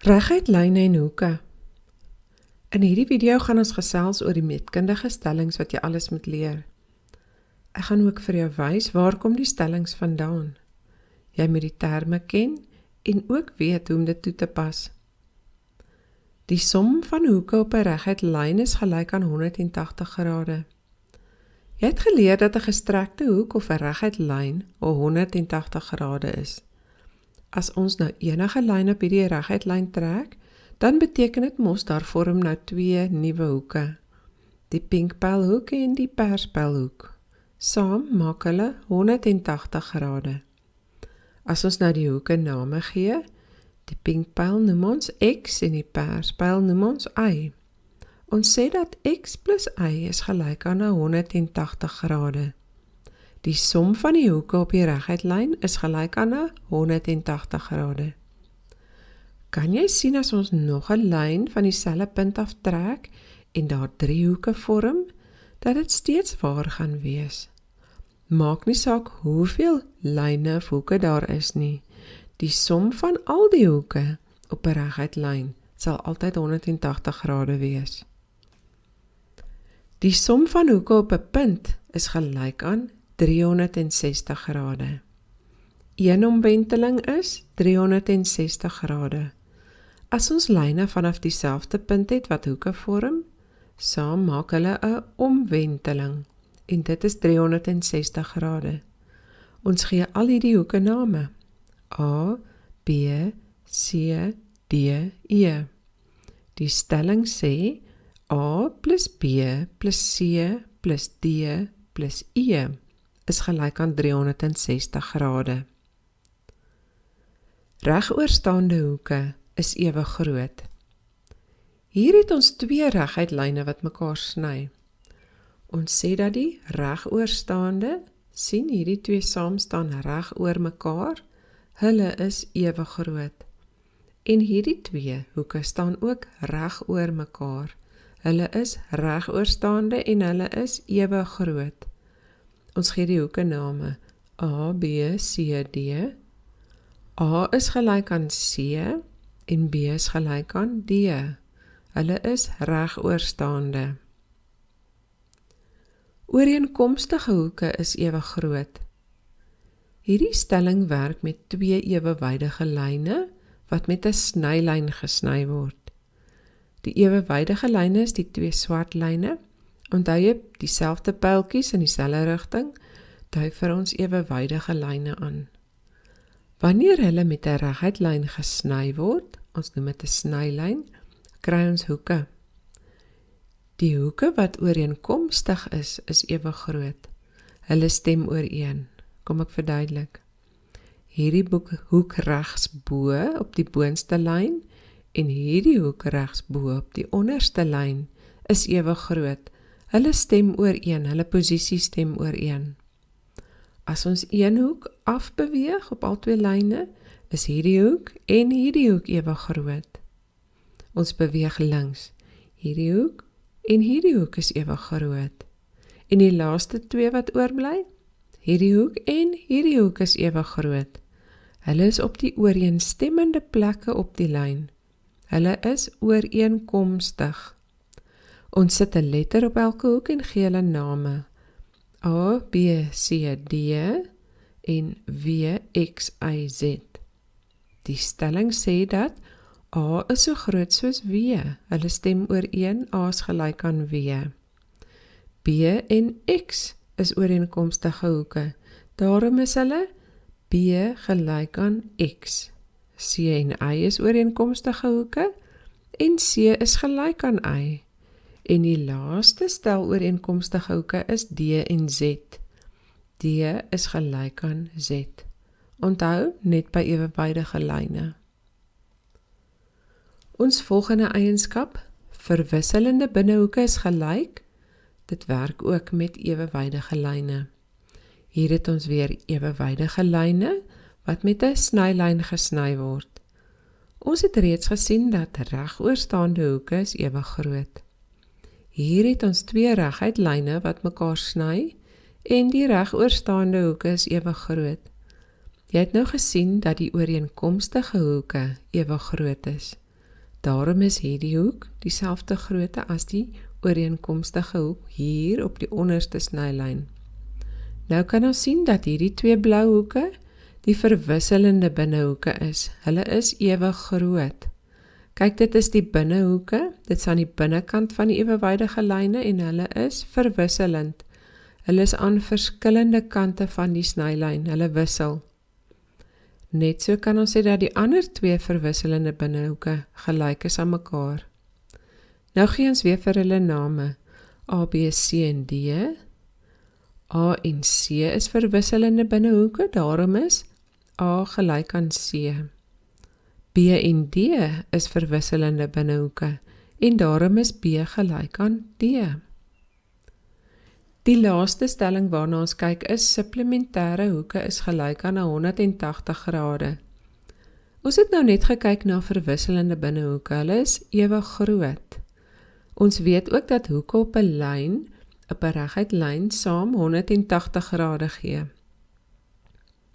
Reguit lyne en hoeke. In hierdie video gaan ons gesels oor die metkundige stellings wat jy alles moet leer. Ek gaan ook vir jou wys waar kom die stellings vandaan. Jy moet die terme ken en ook weet hoe om dit toe te pas. Die som van hoeke op 'n reguit lyn is gelyk aan 180 grade. Jy het geleer dat 'n gestrekte hoek of 'n reguit lyn 180 grade is. As ons nou enige lyn op hierdie reguit lyn trek, dan beteken dit mos daar vorm nou twee nuwe hoeke. Die pinkpylhoek en die perspylhoek. Saam maak hulle 180 grade. As ons nou die hoeke name gee, die pinkpyl noem ons X en die perspyl noem ons Y. Ons sê dat X plus Y is gelyk aan 180 grade. Die som van die hoeke op die reguit lyn is gelyk aan 180 grade. Kan jy sien as ons nog 'n lyn van dieselfde punt af trek en daar 3 hoeke vorm, dat dit steeds waar gaan wees? Maak nie saak hoeveel lyne of hoeke daar is nie. Die som van al die hoeke op 'n reguit lyn sal altyd 180 grade wees. Die som van hoeke op 'n punt is gelyk aan 360 grade. Een omwenteling is 360 grade. As ons lyne vanaf dieselfde punt het wat hoeke vorm, saam maak hulle 'n omwenteling en dit is 360 grade. Ons gee al hierdie hoeke name: A, B, C, D, E. Die stelling sê A plus B plus C plus D plus E is gelyk aan 360 grade. Regoorstaande hoeke is ewe groot. Hier het ons twee reguit lyne wat mekaar sny. Ons sê dat die regoorstaande, sien hierdie twee saam staan reg oor mekaar, hulle is ewe groot. En hierdie twee hoeke staan ook reg oor mekaar. Hulle is regoorstaande en hulle is ewe groot. Ons gee die hoeke name A, B, C, D. A is gelyk aan C en B is gelyk aan D. Hulle is regoorstaande. Ooreenkomstige hoeke is ewe groot. Hierdie stelling werk met twee ewewydige lyne wat met 'n snylyn gesny word. Die ewewydige lyne is die twee swart lyne. Onthou jy dieselfde pyltjies in dieselfde rigting, dui vir ons ewewydige lyne aan. Wanneer hulle met 'n reguit lyn gesny word, ons noem dit 'n snylyn, kry ons hoeke. Die hoeke wat ooreenkomstig is ewe groot. Hulle stem ooreen. Kom ek verduidelik. Hierdie hoek regs bo op die boonste lyn en hierdie hoek regs bo op die onderste lyn is ewe groot. Hulle stem ooreen, hulle posisie stem ooreen. As ons een hoek afbeweeg op al twee lyne, is hierdie hoek en hierdie hoek ewe groot. Ons beweeg links. Hierdie hoek en hierdie hoek is ewe groot. En die laaste twee wat oorbly, hierdie hoek en hierdie hoek is ewe groot. Hulle is op die ooreenstemmende plekke op die lyn. Hulle is ooreenkomstig. Ons sit 'n letter op elke hoek en gee hulle name. A, B, C, D en W, X, Y, Z. Die stelling sê dat A is so groot soos W. Hulle stem ooreen, A is gelyk aan W. B en X is ooreenkomstige hoeke. Daarom is hulle B gelyk aan X. C en Y is ooreenkomstige hoeke en C is gelyk aan Y. En die laaste stel ooreenkomstige hoeke is D en Z. D is gelyk aan Z. Onthou, net by ewewydige lyne. Ons volgende eienskap, verwisselende binnehoeke is gelyk. Dit werk ook met ewewydige lyne. Hier het ons weer ewewydige lyne wat met 'n snylyn gesny word. Ons het reeds gesien dat regoorstaande hoeke is ewe groot. Hier het ons twee reguit lyne wat mekaar sny en die regoorstaande hoeke is ewe groot. Jy het nou gesien dat die ooreenkomstige hoeke ewe groot is. Daarom is hierdie hoek dieselfde grootte as die ooreenkomstige hoek hier op die onderste snylyn. Nou kan ons sien dat hierdie twee blou hoeke die verwisselende binnehoeke is. Hulle is ewig groot. Kyk, dit is die binnehoeke, dit is aan die binnekant van die ewewydige lyne en hulle is verwisselend. Hulle is aan verskillende kante van die snylyn, hulle wissel. Net so kan ons sê dat die ander twee verwisselende binnehoeke gelyk is aan mekaar. Nou gee ons weer vir hulle name. A, B, C en D. A en C is verwisselende binnehoeke, daarom is A gelyk aan C. B en D is verwisselende binnehoeke en daarom is B gelyk aan D. Die laaste stelling waarna ons kyk is supplementêre hoeke is gelyk aan 180 grade. Ons het nou net gekyk na verwisselende binnehoeke, hulle is ewig groot. Ons weet ook dat hoeke op 'n lyn, op 'n reguit lyn saam 180 grade gee.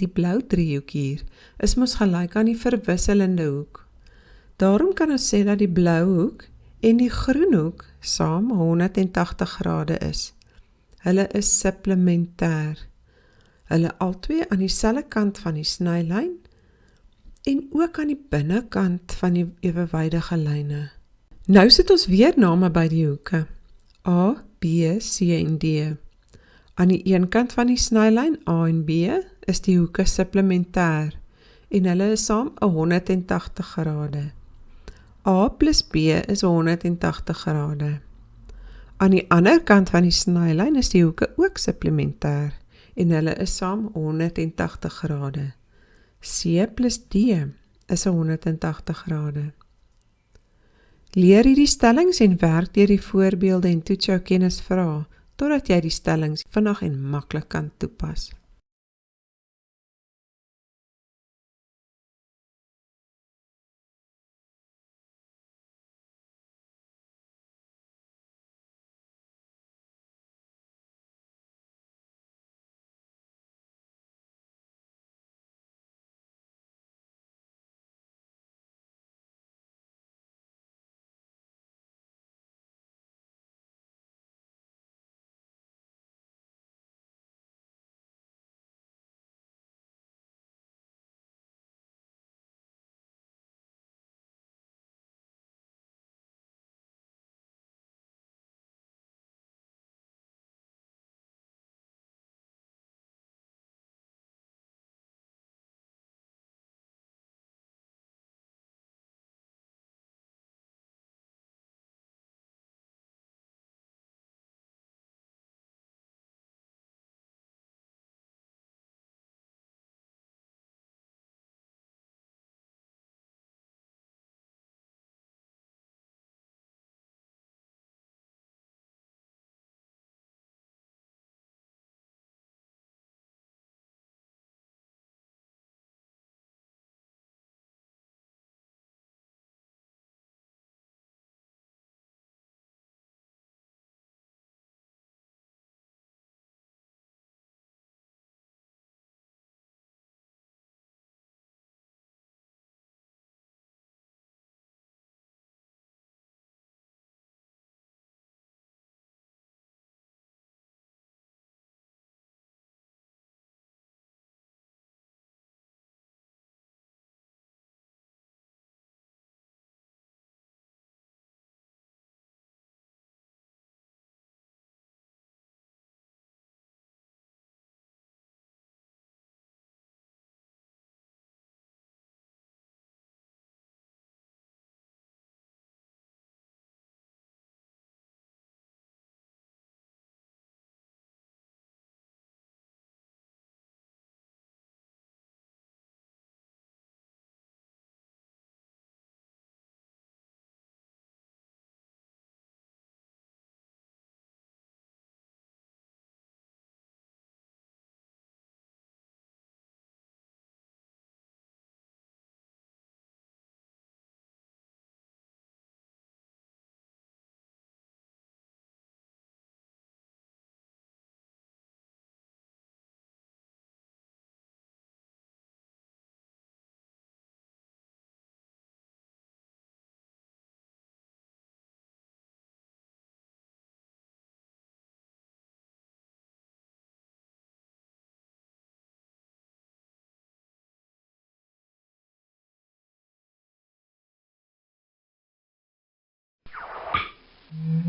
Die blou driehoek hier is mos gelyk aan die verwisselende hoek. Daarom kan ons sê dat die blou hoek en die groen hoek saam 180 grade is. Hulle is supplementêr. Hulle albei aan dieselfde kant van die snylyn en ook aan die binnekant van die ewewydige lyne. Nou sit ons weer name by die hoeke. A, B, C en D. Aan die een kant van die snylyn A en B is die hoeke supplementêr en hulle is saam 180 grade. A plus B is 180 grade. Aan die ander kant van die snylyn is die hoeke ook supplementêr en hulle is saam 180 grade. C plus D is 180 grade. Leer hierdie stellings en werk deur die voorbeelde en toets jou kennisvrae totdat jy die stellings vinnig en maklik kan toepas. Mm.